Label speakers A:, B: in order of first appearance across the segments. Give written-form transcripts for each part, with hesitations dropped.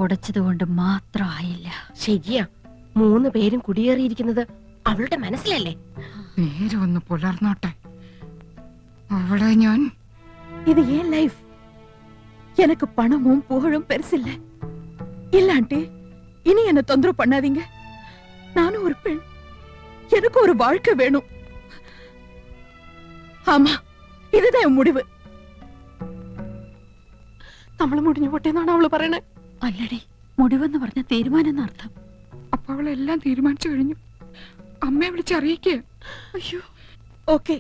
A: ഉടച്ചതുകൊണ്ട് മാത്രമായില്ല.
B: ശരിയാ, 3 പേരും കുടിയേറിയിരിക്കുന്നത് അവളുടെ മനസ്സിലല്ലേ?
C: നേരെ ഒന്ന് പുലർന്നോട്ടെ. அவளை ഞാൻ
D: இது ஏன் லைஃப்? எனக்கு பணமும் புகழும் பெருசில்ல. இல்லாண்டி இனி என்ன தொந்தரவு பண்ணாதீங்க. நானும் ஒரு பெண், எனக்கு ஒரு வாழ்க்கை வேணும். ஆமா, இதுதான் என் முடிவு.
B: നമ്മൾ മുടിഞ്ഞു പൊട്ടേന്നാണ് അവള് പറയണേ.
A: അല്ലടി, മുടിവെന്ന് പറഞ്ഞ തീരുമാനം എന്നർത്ഥം.
C: അപ്പൊ അവളെല്ലാം തീരുമാനിച്ചു കഴിഞ്ഞു. അമ്മയെ വിളിച്ചറിയിക്കുക.
D: ஐயோ, ஓகே.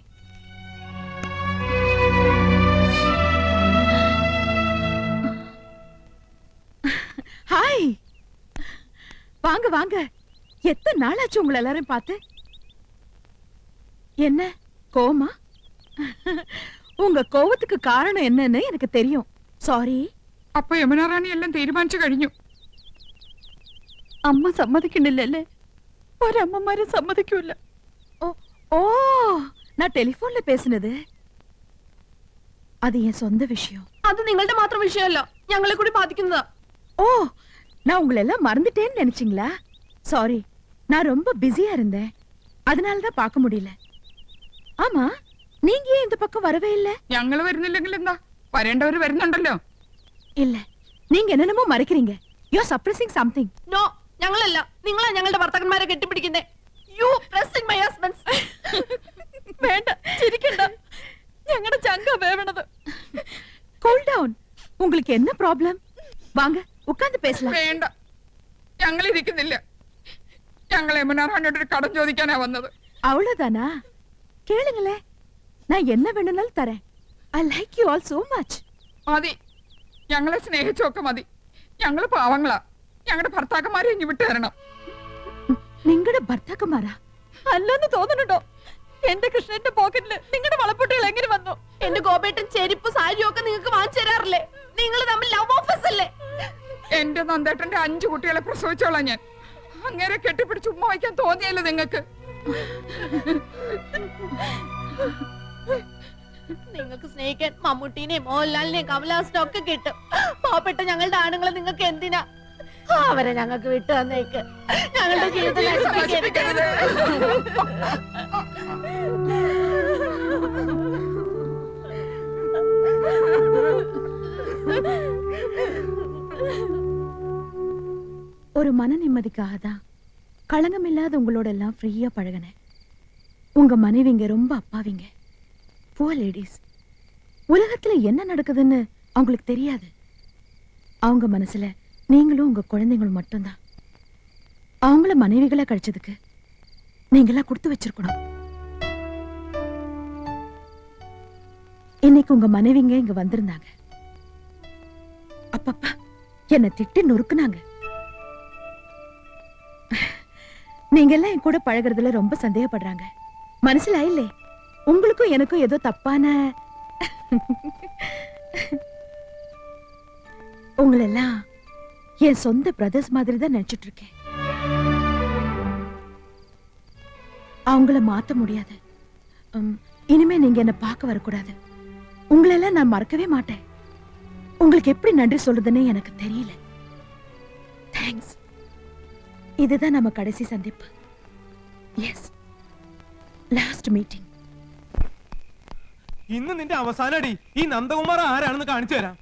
D: ஹாய், வாங்க வாங்க. எத்தனை நாளாச்சு உங்களை எல்லாரும் பார்த்து? என்ன கோவமா? உங்க கோவத்துக்கு காரணம் என்னன்னு எனக்கு தெரியும். சாரி.
C: അപ്പൊ യമുന റാണി എല്ലാം തീരുമാനിച്ചു കഴിഞ്ഞു.
A: അമ്മ സമ്മതിക്കണില്ലല്ലേ? ഒരമ്മമാരും സമ്മതിക്കൂല.
D: ஓ, நான் டெலிபோன்ல பேசினது அது என் சொந்த விஷயம்.
B: അത് നിങ്ങളുടെ മാത്രം വിഷയമല്ല, ഞങ്ങളെ കൂടി ബാധിക്കുന്നതാ.
D: ஓ, நான் உங்களை எல்லாம் மறந்துட்டேன்னு நினைச்சீங்களா? சாரி, நான் ரொம்ப பிஸியா இருந்தேன், அதனால தான் பார்க்க முடியல. ஆமா, நீங்க ஏன் இந்த பக்கம் வரவே இல்ல?
C: ഞങ്ങൾ വരുന്നില്ലെങ്കിൽ എന്താ, വരേണ്ടവര് വരുന്നുണ്ടല്ലോ.
D: இல்ல, நீங்க என்னென்னமோ மறைக்கிறீங்க. You are surprising something.
B: No, ഞങ്ങളല്ല, നിങ്ങളാ ഞങ്ങളുടെ ഭർത്താക്കന്മാരെ കെട്ടിപ്പിടിക്കുന്നേ. You pressing my husbands.
D: வேണ്ട, சிரிக்கണ്ട. ഞങ്ങളുടെ ചങ്ക വേവണത്. Cool down. உங்களுக்கு என்ன ப்ராப்ளம்? வாங்க உட்கார்ந்து பேசலாம்.
C: വേണ്ട, ഞങ്ങൾ ഇരിക്കുന്നില്ല. ഞങ്ങൾ യമുന റാണിയോട് ഒരു കടം ചോദിക്കാനാ വന്നത്.
D: அவ்வளவுதானா? கேளுங்களே, நான் என்ன வேணும்னாலும் தரேன். I like you all so much.
C: മതി, ഞങ്ങളെ സ്നേഹിച്ചൊക്കെ മതി. ഞങ്ങള് പാവങ്ങളാ. ഞങ്ങളുടെ ഭർത്താക്കന്മാരെ ഇനി വിട്ടു തരണം.
D: നിങ്ങളുടെ ഭർത്താക്കന്മാരാ? അല്ലെന്ന് തോന്നുന്നുണ്ടോ? എന്റെ കൃഷ്ണന്റെ പോക്കറ്റില് നിങ്ങളുടെ വളപ്പൊട്ടുകൾ എങ്ങനെ വന്നു?
B: എന്റെ ഗോപേട്ടൻ ചെരുപ്പ് സാരിയും ഒക്കെ നിങ്ങൾക്ക് വാങ്ങിച്ചു തരാറില്ലേ? നിങ്ങൾ തമ്മിൽ ലവ് ഓഫീസ് അല്ലേ?
C: എന്റെ നന്ദേട്ടന്റെ 5 കുട്ടികളെ പ്രസവിച്ചോളാം ഞാൻ. അങ്ങനെ കെട്ടിപ്പിടിച്ച് ഉമ്മ വയ്ക്കാൻ തോന്നിയല്ലോ നിങ്ങൾക്ക്?
B: നിങ്ങൾക്ക് സ്നേഹിക്കാൻ മമ്മൂട്ടീനെയും മോഹൻലാലിനെയും കമലഹാസനും ഒക്കെ കിട്ടും. പാവപ്പെട്ട ഞങ്ങളുടെ ആണുങ്ങളെ നിങ്ങൾക്ക് എന്തിനാ? അവരെ ഞങ്ങൾക്ക് വിട്ടു തന്നേക്ക്. ഞങ്ങളുടെ ജീവിതം നശിപ്പിക്കരുത്.
D: ஒரு மன நிம்மதிக்காக தான் களங்கம் இல்லாத உங்களோட எல்லாம் ஃப்ரீயா பழகினேன். உங்க மனைவிங்க ரொம்ப அப்பாவிங்க, புவர் லேடிஸ். உலகத்துல என்ன நடக்குதுன்னு அவங்களுக்கு தெரியாது. அவங்க மனசுல நீங்களும் உங்க குழந்தைங்களும் மட்டும்தான். அவங்கள மனைவிகளா கழிச்சதுக்கு நீங்களா கொடுத்து வச்சிருக்கணும். இன்னைக்கு உங்க மனைவிங்க இங்க வந்திருந்தாங்க. அப்பப்பா என்ன திட்டி நொறுக்குனாங்க. நீங்க எல்லாம் என் கூட பழகுறதுல ரொம்ப சந்தேகப்படுறாங்க. மனசுல இல்லே, உங்களுக்கும் எனக்கும் ஏதோ தப்பான உங்களெல்லாம் என் சொந்த பிரதர்ஸ் மாதிரி தான் நினைச்சிட்டு இருக்கேன். அவங்கள மாத்த முடியாது. இனிமே நீங்க என்ன பார்க்க வரக்கூடாது. உங்களெல்லாம் நான் மறக்கவே மாட்டேன். உங்களுக்கு எப்படி நன்றி சொல்றதுன்னு எனக்கு தெரியல. தேங்க்ஸ். இதுதான் நம்ம கடைசி சந்திப்பு. Yes, last meeting.
E: ഇന്ന് നിന്റെ അവസാനടി. ഈ നന്ദകുമാർ ആരാണെന്ന് കാണിച്ചു തരാം.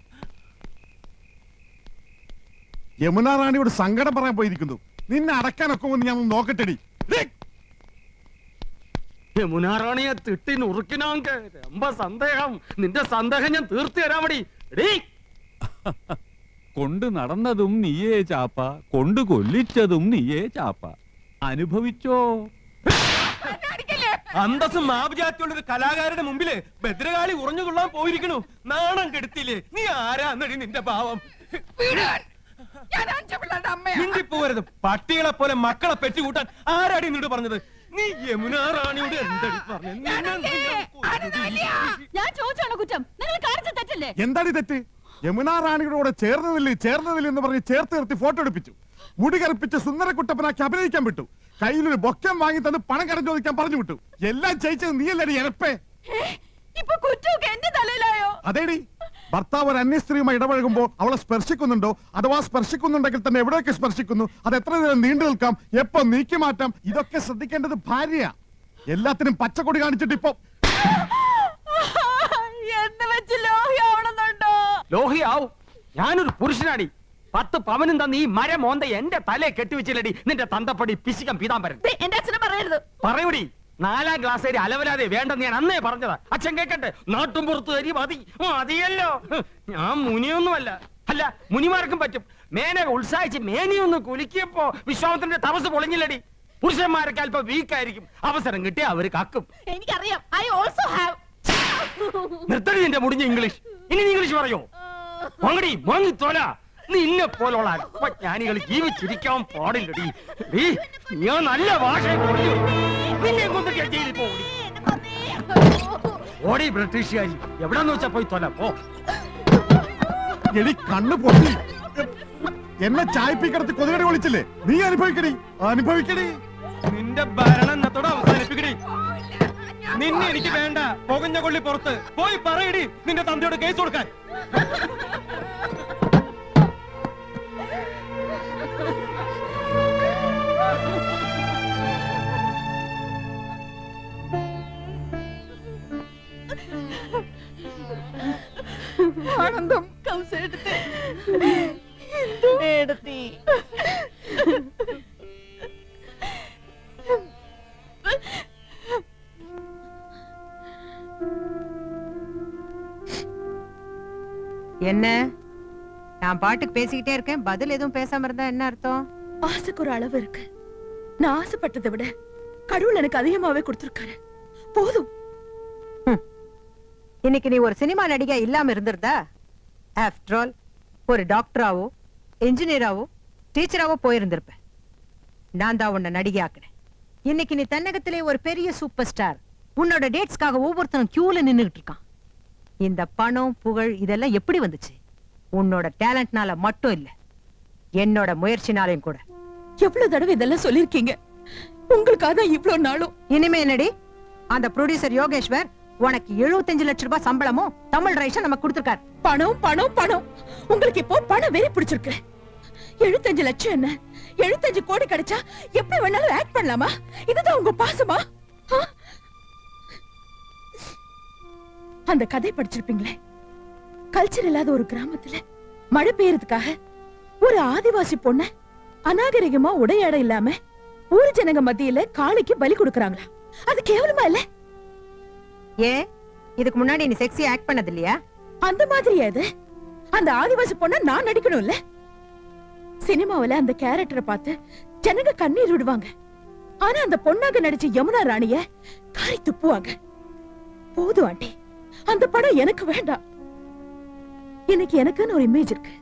F: യമുന റാണിയോട് സങ്കടം പറയാൻ പോയിരിക്കുന്നു. നിന്നെ അടക്കാനൊക്കെ ഒന്ന് ഞാൻ നോക്കട്ടെടി.
E: യമുന റാണിയെ തിട്ടി നുറുക്കിനാങ്ക രമ്പ സന്ദേഹം. നിന്റെ സന്ദേഹം ഞാൻ തീർത്തു തരാമടി.
G: കൊണ്ട് നടന്നതും നീയേ ചാപ്പ, കൊണ്ട് കൊല്ലിച്ചതും നീയേ ചാപ്പ. അനുഭവിച്ചോ?
E: അന്തസ്സും മാപജാത്തിയുള്ള ഒരു കലാകാരുടെ മുമ്പില് ഭദ്രകാളി ഉറഞ്ഞുകൊള്ളാൻ പോയിരിക്കണു. നാണം കെടുത്തില്ലേ? നീ ആരാന്നടി നിന്റെ ഭാവം? മിണ്ടിപ്പോവരുത്. പട്ടികളെ പോലെ മക്കളെ പെറ്റുകൂട്ടാൻ ആരാടി നിന്നോട് പറഞ്ഞത്? നീ യമുന റാണിയോട് എന്തടി പറഞ്ഞു?
A: ഞാൻ ചോദിച്ചാണോ കുറ്റം? നിങ്ങൾ കാണിച്ച തെറ്റല്ലേ?
F: എന്താടി തെറ്റ്? യമുന റാണിയുടെ ചേർന്നതില്ല എന്ന് പറഞ്ഞ് ചേർത്ത് നിർത്തി ഫോട്ടോ എടുപ്പിച്ചു. മുടി കറുപ്പിച്ച് സുന്ദരക്കുട്ടപ്പനാക്കി അഭിനയിക്കാൻ വിട്ടു. കയ്യിലൊരു ബൊക്കം വാങ്ങി തന്ന് പണം കടം ചോദിക്കാൻ പറഞ്ഞു വിട്ടു. എല്ലാം ജയിച്ചത് നീയല്ലടി എനപ്പേ.
A: ഇപ്പൊ കുറ്റമൊക്കെ എന്റെ തലയിലായോ?
F: അതേടി, ഭർത്താവ് ഒരു അന്യ സ്ത്രീയുമായി ഇടപഴകുമ്പോൾ അവളെ സ്പർശിക്കുന്നുണ്ടോ, അഥവാ സ്പർശിക്കുന്നുണ്ടെങ്കിൽ തന്നെ എവിടെയൊക്കെ സ്പർശിക്കുന്നു, അത് എത്ര നേരം നീണ്ടു നിൽക്കാം, എപ്പോ നീക്കി മാറ്റാം, ഇതൊക്കെ ശ്രദ്ധിക്കേണ്ടത് ഭാര്യയാ. എല്ലാത്തിനും പച്ചക്കൊടി കാണിച്ചിട്ട് ഇപ്പൊ
A: എന്ന് വെച്ച് ലോഹിയാവണമെന്നുണ്ടോ?
E: ലോഹിയാവും. ഞാനൊരു പുരുഷനാടി. 10 പവനും തന്ന ഈ മരമോന്ത എന്റെ തലയെ കെട്ടിവെച്ചില്ലടി നിന്റെ തന്തപ്പടി പിശികം പീതാംബരൻ.
B: എന്റെ അച്ഛനെ പറയരുത്.
E: പറയൂടി, 4ാം ക്ലാസ് വരെ അലവലാതെ വേണ്ടെന്ന് ഞാൻ അന്നേ പറഞ്ഞതാ. അച്ഛൻ കേക്കട്ടെ, നാട്ടും പുറത്തു തരി മതി മതിയല്ലോ. ഞാൻ മുനിയൊന്നുമല്ല. അല്ല, മുനിമാർക്കും പറ്റും. മേനെ ഉത്സാഹിച്ച് മേനിയൊന്ന് കുലുക്കിയപ്പോ വിശ്വാമത്തിന്റെ തപസ് പൊളിഞ്ഞില്ലടി. പുരുഷന്മാരൊക്കെ അല്പം വീക്കായിരിക്കും. അവസരം കിട്ടിയ അവര് കക്കും.
B: എനിക്കറിയാം. I also have.
E: നിർത്തടി നിന്റെ മുടിഞ്ഞ ഇംഗ്ലീഷ്. ഇനി നീ ഇംഗ്ലീഷ് പറയോ? വാങ്ങടി, വാങ്ങിത്തോല. നിന്നെ പോലുള്ള അല്പജ്ഞാനികൾ ജീവിച്ചിരിക്കാൻ പാടില്ലടി. ഞാൻ നല്ല ഭാഷ നിന്നെ കൊണ്ടൊക്കെ ജയിലിൽ പോടി. ഓടി ബ്രിട്ടീഷുകാരി. എവിടെന്ന് വെച്ചാ പോയി തൊല പോ.
F: എടി കണ്ണു പൊട്ടി. എന്നെ ചായപ്പിക്കടത്ത് കൊതുകടി വിളിച്ചില്ലേ, നീ അനുഭവിക്കടി അനുഭവിക്കടി.
E: നിന്റെ ഭരണം എന്നത്തോടെ അവസാനിപ്പിക്കടി. നിന്നെ എനിക്ക് വേണ്ട. പുകഞ്ഞ കൊള്ളി പുറത്ത് പോയി പറയടി നിന്റെ തന്തയോട് കേസ് കൊടുക്കാൻ.
C: ആനന്ദം,
B: എടുത്തി.
H: என்ன நான் பாட்டுக்கு பேசிக்கிட்டே இருக்கேன், பதில் எதுவும் பேசாம இருந்தா என்ன அர்த்தம்?
D: ஆசைக்கு ஒரு அளவு இருக்கு. நான் ஆசைப்பட்டதை விட கடவுள் எனக்கு அதிகமாவே கொடுத்திருக்காரு. போதும்.
H: இன்னைக்கு நீ ஒரு சினிமா நடிகை இல்லாம இருந்திருந்தா, ஆஃப்டர் ஆல் ஒரு டாக்டராவோ இன்ஜினியராவோ டீச்சராவோ போயிருந்திருப்ப. நான் தான் உன்னை நடிகை ஆக்குறேன். இன்னைக்கு நீ தன்னகத்திலே ஒரு பெரிய சூப்பர் ஸ்டார். உன்னோட டேட்ஸ்க்காக ஒவ்வொருத்தரும் கியூல நின்னுகிட்டு இருக்கான். இந்த பணம் புகழ் இதெல்லாம் எப்படி வந்துச்சு? உன்னோட டேலண்ட்னால மட்டும் இல்ல, என்னோட முயற்சினாலையும் கூட.
D: எவ்வளவு தடவை இதெல்லாம் சொல்லிருக்கீங்க. உங்களுக்காக தான் இவ்வளவு நாளும்.
H: இனிமே என்னடி, அந்த ப்ரொடியூசர் யோகேஸ்வர் உனக்கு 75 லட்சம் ரூபாய் சம்பளமும் தமிழ் ரைட்ஸும் நமக்கு கொடுத்திருக்காரு.
D: பணம் பணம் பணம். உங்களுக்கு இப்போ பணம் வெறி பிடிச்சிருக்கு. 75 லட்சம் என்ன, 75 கோடி கிடைச்சா எப்படி வேணாலும் ஆக்ட் பண்ணலாமா? இதுதான் உங்க பாசமா? அந்த கதை படிச்சிருப்பீங்களே, கல்ச்சர் இல்லாத ஒரு கிராமத்துல மழை பெய்யறதுக்காக ஒரு ஆதிவாசி பொண்ண அநாகரிகமா உடையாட இல்லாம ஊரு ஜனங்க மத்தியில காளிக்கு பலி கொடுக்கறாங்களா? அது கேவலமா இல்ல?
H: ஏன் இதுக்கு முன்னாடி நீ செக்ஸி ஆக்ட் பண்ணது இல்லையா?
D: அந்த மாதிரியா இது? அந்த ஆதிவாசி பொண்ண நான் நடிக்கணும் இல்ல? சினிமாவில அந்த கேரக்டரை பார்த்து ஜனங்க கண்ணீர் விடுவாங்க. ஆனா அந்த பொண்ணாக நடிச்ச யமுனா ராணிய காரி துப்புவாங்க. போதும் ஆண்டி, அந்த படம் எனக்கு வேண்டாம். இன்னைக்கு எனக்குன்னு ஒரு இமேஜ் இருக்கு,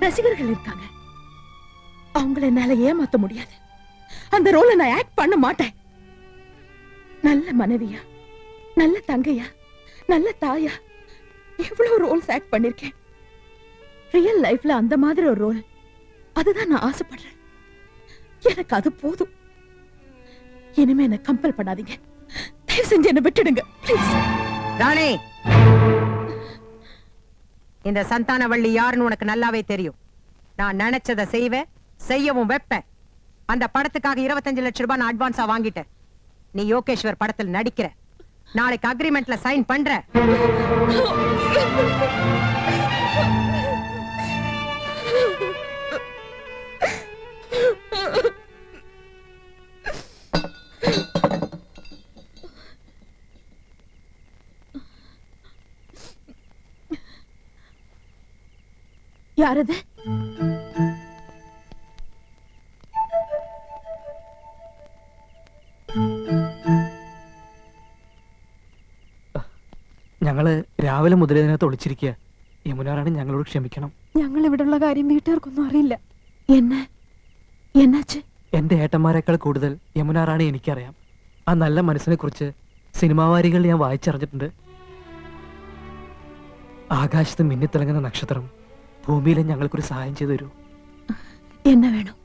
D: ரசிகர்கள் இருக்காங்க. அவங்கள என்னால ஏமாத்த முடியாது. அந்த ரோலை நான் ஆக்ட் பண்ண மாட்டேன். நல்ல மனைவியா, நல்ல தங்கையா, நல்ல தாயா எவ்வளவு ரோல்ஸ் ஆக்ட் பண்ணிருக்கேன். ரியல் லைஃப்ல அந்த மாதிரி ஒரு ரோல், அதுதான் நான் ஆசைப்படுறேன். எனக்கு அது போதும். இனிமே என்ன கம்பல் பண்ணாதீங்க. தயவு செஞ்சு என்ன விட்டுடுங்க ப்ளீஸ்.
H: ராணி, இந்த சந்தானவள்ளி யாருன்னு உனக்கு நல்லாவே தெரியும். நான் நினைச்சதை செய்வேன், செய்யவும் வைப்பேன். அந்த படத்துக்காக 25 லட்சம் ரூபாய் நான் அட்வான்ஸா வாங்கிட்டேன். நீ யோகேஸ்வர் படத்தில் நடிக்கிற. நாளைக்கு அக்ரிமெண்ட்ல சைன் பண்ற.
D: யாரது?
I: ഞങ്ങള് രാവിലെ മുതൽ ഇതിനകത്ത് ഒളിച്ചിരിക്കുക. യമുനാറാണി ഞങ്ങളോട് ക്ഷമിക്കണം.
D: ഞങ്ങൾ ഇവിടെയുള്ള കാര്യം വീട്ടുകാർക്കൊന്നും അറിയില്ല. എന്നാச்சு?
I: എന്റെ ഏട്ടന്മാരെക്കാൾ കൂടുതൽ യമുനാറാണി എനിക്കറിയാം. ആ നല്ല മനസ്സിനെ കുറിച്ച് സിനിമാവാരികളിൽ ഞാൻ വായിച്ചറിഞ്ഞിട്ടുണ്ട്. ആകാശത്ത് മിന്നിത്തിളങ്ങുന്ന നക്ഷത്രം ഭൂമിയിലെ ഞങ്ങൾക്കൊരു സഹായം ചെയ്തു തരൂ.
D: എന്നെ വേണം,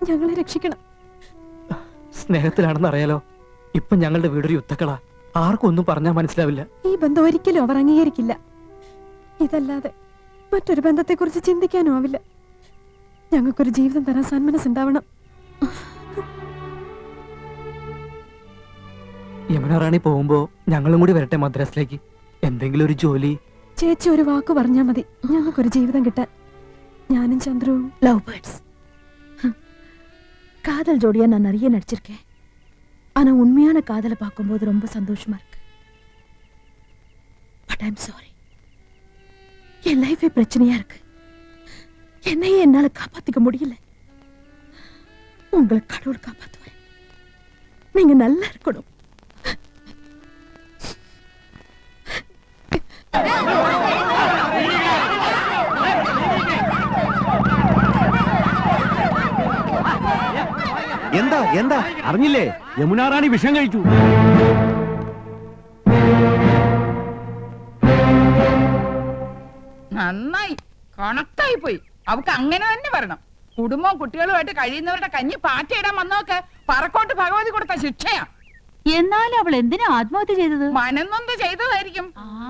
D: ഞങ്ങളെ രക്ഷിക്കണം.
I: സ്നേഹത്തിലാണെന്ന് അറിയാലോ. ഇപ്പൊ ഞങ്ങളുടെ വീടൊരു യുദ്ധക്കളാ. ആർക്കും ഒന്നും പറഞ്ഞാൽ മനസ്സിലാവില്ല.
D: ഈ ബന്ധം ഒരിക്കലും അവർ അംഗീകരിക്കില്ല.
J: ഇതല്ലാതെ മറ്റൊരു ബന്ധത്തെക്കുറിച്ച് ചിന്തിക്കാനും ആവില്ല. ഞങ്ങൾക്കൊരു ജീവിതം തരാൻ സന്മനസ്സുണ്ടാവണം.
I: യമുന റാണി പോകുമ്പോ ഞങ്ങളും കൂടി വരട്ടെ മദ്രാസിലേക്ക്. എന്തെങ്കിലും ഒരു ജോലി.
J: ചേച്ചി ഒരു വാക്ക് പറഞ്ഞാൽ മതി ഞങ്ങൾക്കൊരു ജീവിതം കിട്ടാൻ. ഞാനും ചന്ദ്രവും
D: லவ் பேர்ட்ஸ். காதல் ஜோடியா நான் நிறைய நடிச்சிருக்கேன். ஆனா உண்மையான காதலை பார்க்கும்போது ரொம்ப சந்தோஷமா இருக்கு. பட் ஐம் சாரி, என் லைஃபே பிரச்சனையா இருக்கு. என்னையே என்னால காப்பாத்திக்க முடியல. உங்களை கடவுள் காப்பாத்துவேன். நீங்க நல்லா இருக்கணும்.
E: എന്താ എന്താ അറിഞ്ഞില്ലേ? യമുന റാണി വിഷം കഴിച്ചു.
C: നന്നായി, കണക്കായി പോയി. അവക്ക് അങ്ങനെ തന്നെ വരണം. കുടുംബവും കുട്ടികളുമായിട്ട് കഴിയുന്നവരുടെ കഞ്ഞി പാറ്റയിടാൻ വന്നോക്ക് പറക്കോട്ട് ഭഗവതി കൊടുത്ത ശിക്ഷയാ.
A: എന്നാലും അവൾ എന്തിനാ ആത്മഹത്യ ചെയ്തത്?
C: മനന്നൊന്ത് ചെയ്തതായിരിക്കും.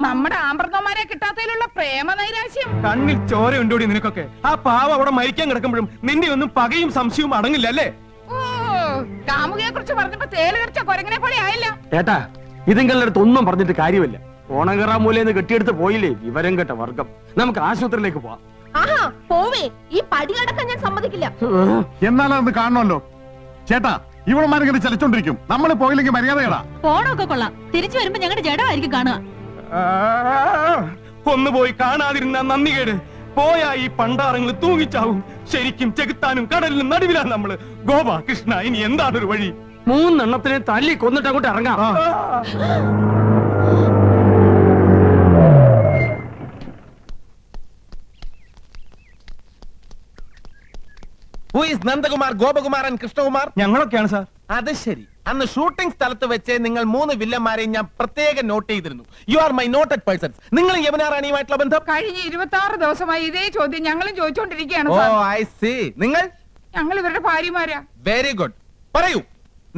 C: നമ്മുടെ ആമ്പർത്തന്മാരെ കിട്ടാത്തതിലുള്ള പ്രേമ നൈരാശ്യം.
E: കണ്ണിൽ ചോര ഉണ്ടോടി നിനക്കൊക്കെ? ആ പാവ അവിടെ മരിക്കാൻ കിടക്കുമ്പോഴും നിന്റെ ഒന്നും പകയും സംശയവും അടങ്ങില്ല അല്ലേ?
C: ഓ, കാമുകയെ കുറിച്ച് പറഞ്ഞപ്പോ തേല് കടിച്ച കൊരങ്ങനെ പോലെ ആയില്ല.
E: ഏട്ടാ, ഇതിങ്ങളുടെ അടുത്ത് ഒന്നും പറഞ്ഞിട്ട് കാര്യമില്ല. ഓണകറ മൂലന്ന് കെട്ടിയെടുത്ത് പോയില്ലേ വിവരം കേട്ട വർഗം. നമുക്ക് ആശുപത്രിയിലേക്ക് പോവാം.
B: ആഹാ പോവേ, ഈ പടിയടക്കം ഞാൻ സമ്മതിക്കില്ല.
F: എന്നാലത് കാണണമല്ലോ. ചേട്ടാ, ഇവളമാരിങ്ങനെ ചലിച്ചോണ്ടിരിക്കും. നമ്മൾ പോയില്ലെങ്കിൽ മര്യാദയടാ.
A: പോണൊക്കെ കൊള്ളാം, തിരിച്ചു വരുമ്പോ ഞങ്ങളുടെ ജഡമായിരിക്കും കാണുക.
E: കൊന്നുപോയി കാണാതിരുന്ന നന്ദി കേട്. പോയാ ഈ പണ്ടാറങ്ങൾ തൂങ്ങിച്ചാവും. ശരിക്കും ചെകുത്താനും കടലിനും നടുവിലാണ് നമ്മള്. ഗോപാ കൃഷ്ണ, ഇനി എന്താണ് ഒരു വഴി? 3 എണ്ണത്തിനെ തല്ലി കൊന്നിട്ട് അങ്ങോട്ട് ഇറങ്ങാം.
K: നന്ദകുമാർ, ഗോപകുമാർ ആൻഡ് കൃഷ്ണകുമാർ?
E: ഞങ്ങളൊക്കെയാണ് സാർ.
K: അത് ശരി. അന്ന് ഷൂട്ടിംഗ് സ്ഥലത്ത് വെച്ച് നിങ്ങൾ 3 വില്ലന്മാരെയും ഞാൻ പ്രത്യേകം നോട്ട് ചെയ്തിരുന്നു. You are my noted persons. നിങ്ങൾ യമുന റാണിയുമായിട്ടുള്ള ബന്ധം?
C: കഴിഞ്ഞ 26 ദിവസമായി ഇതേ ചോദ്യം ഞങ്ങളും ചോദിച്ചോണ്ടിരിക്കുകയാണ്.
K: ഓ ഐ സീ. നിങ്ങൾ?
C: ഞങ്ങൾ ഇവരുടെ ഭാര്യമാരാ.
K: Very good. പറയൂ,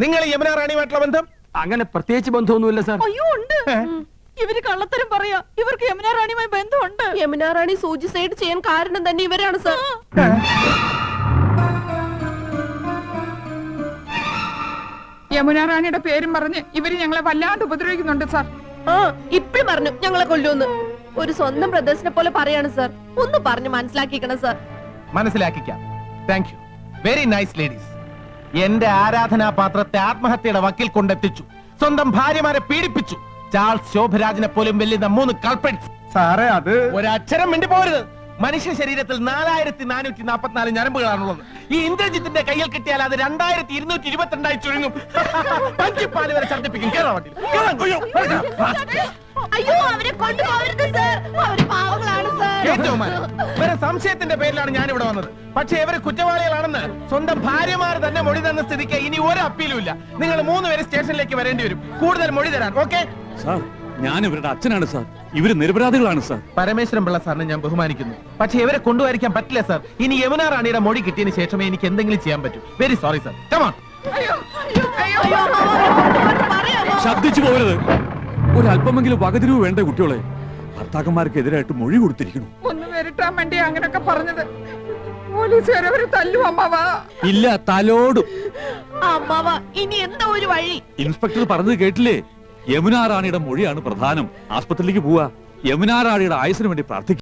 K: നിങ്ങൾ യമുന റാണിയുമായിട്ടുള്ള ബന്ധം?
E: അങ്ങനെ പ്രത്യേകിച്ച് ബന്ധമൊന്നുമില്ല സാർ.
A: അയ്യോ ഉണ്ട്. ഇവര് കള്ളത്തരം പറയാ. ഇവർക്ക് യമുന റാണിയുമായി ബന്ധമുണ്ട്.
B: യമുന റാണി സൂചിസൈഡ് ചെയ്യാൻ കാരണം തന്നെ ഇവരാണ് സർ.
C: യമുന റാണിയുടെ പേരും പറഞ്ഞ് ഇവര് ഞങ്ങളെ വല്ലാണ്ട് ഉപദ്രവിക്കുന്നുണ്ട് സാർ.
B: ആ ഇപ്പഴും പറഞ്ഞു ഞങ്ങളെ കൊല്ലുമെന്ന്. ഒരു സ്വന്തം ബ്രദേഴ്സിനെ പോലെ പറയാണ് സർ. ഒന്ന് പറഞ്ഞു മനസ്സിലാക്കിക്കണം സർ.
K: മനസ്സിലാക്കിക്കാം. Thank you. Very nice ladies. എന്റെ ആരാധനാപാത്രത്തെ ആത്മഹത്യയുടെ വക്കിൽ കൊണ്ടെത്തിച്ചു. സ്വന്തം ഭാര്യമാരെ പീഡിപ്പിച്ചു. ചാൾസ് ശോഭരാജിനെ പോലും വെല്ലുന്ന 3 കൾപ്രിറ്റ്സ്.
E: സാറേ, അത്
K: ഒരക്ഷരം മിണ്ടി പോരുത്. മനുഷ്യ ശരീരത്തിൽ 4444 ഞരമ്പുകളാണുള്ളത്. ഈ ഇന്ദ്രജിത്തിന്റെ കയ്യിൽ കിട്ടിയാൽ അത് 2222 ചുരുങ്ങും. പഞ്ചിപ്പാല് വരെ ഛർദ്ദിപ്പിക്കും.
B: അയ്യോ അവരെ കൊണ്ടുപോകരുത് സർ. അവര് പാവങ്ങളാണ് സർ.
K: വേറെ സംശയത്തിന്റെ പേരിലാണ് ഞാൻ ഇവിടെ വന്നത്. പക്ഷെ ഇവര് കുറ്റവാളികളാണെന്ന് സ്വന്തം ഭാര്യമാർ തന്നെ മൊഴി തന്ന സ്ഥിതിക്ക് ഇനി ഒരു അപ്പീലും ഇല്ല. നിങ്ങൾ 3 പേര് സ്റ്റേഷനിലേക്ക് വരേണ്ടി വരും കൂടുതൽ മൊഴി തരാൻ. ഓക്കെ
G: സാർ, ഞാൻ ഇവരുടെ അച്ഛനാണ് സാർ. ഇവര് നിരപരാധികളാണ് സാർ.
K: പരമേശ്വരൻ പിള്ള സാറിനെ ഞാൻ ബഹുമാനിക്കുന്നു. പക്ഷെ ഇവരെ കൊണ്ടുവരിക്കാൻ പറ്റില്ല സാർ. ഇനി യമുന റാണിയുടെ മൊഴി കിട്ടിയതിന് ശേഷമേ എനിക്ക് എന്തെങ്കിലും ചെയ്യാൻ പറ്റൂ. Very sorry sir. Come on.
G: ശബ്ദിച്ചു പോകരുത്. ഒരല്പമെങ്കിലും വകതിരിവ് വേണ്ട കുട്ടികളെ. ഭർത്താക്കന്മാർക്കെതിരായിട്ട് മൊഴി കൊടുത്തിരിക്കുന്നു.
C: ഒന്ന് വരട്ടാൻ വേണ്ടി അങ്ങനൊക്കെ പറഞ്ഞത്. പോലീസുകാരവര് തല്ലും അമ്മാവാ.
G: ഇല്ല, തലോടും.
B: അമ്മാവ ഇനി എന്താ ഒരു വഴി?
G: ഇൻസ്പെക്ടർ പറഞ്ഞത് കേട്ടില്ലേ? യമുന റാണിയുടെ മൊഴിയാണ് പ്രധാനം. ആസ്പത്രിയിലേക്ക് പോവാ. യമുന റാണിയുടെ ആയുസിന് വേണ്ടി പ്രാർത്ഥിക്കും.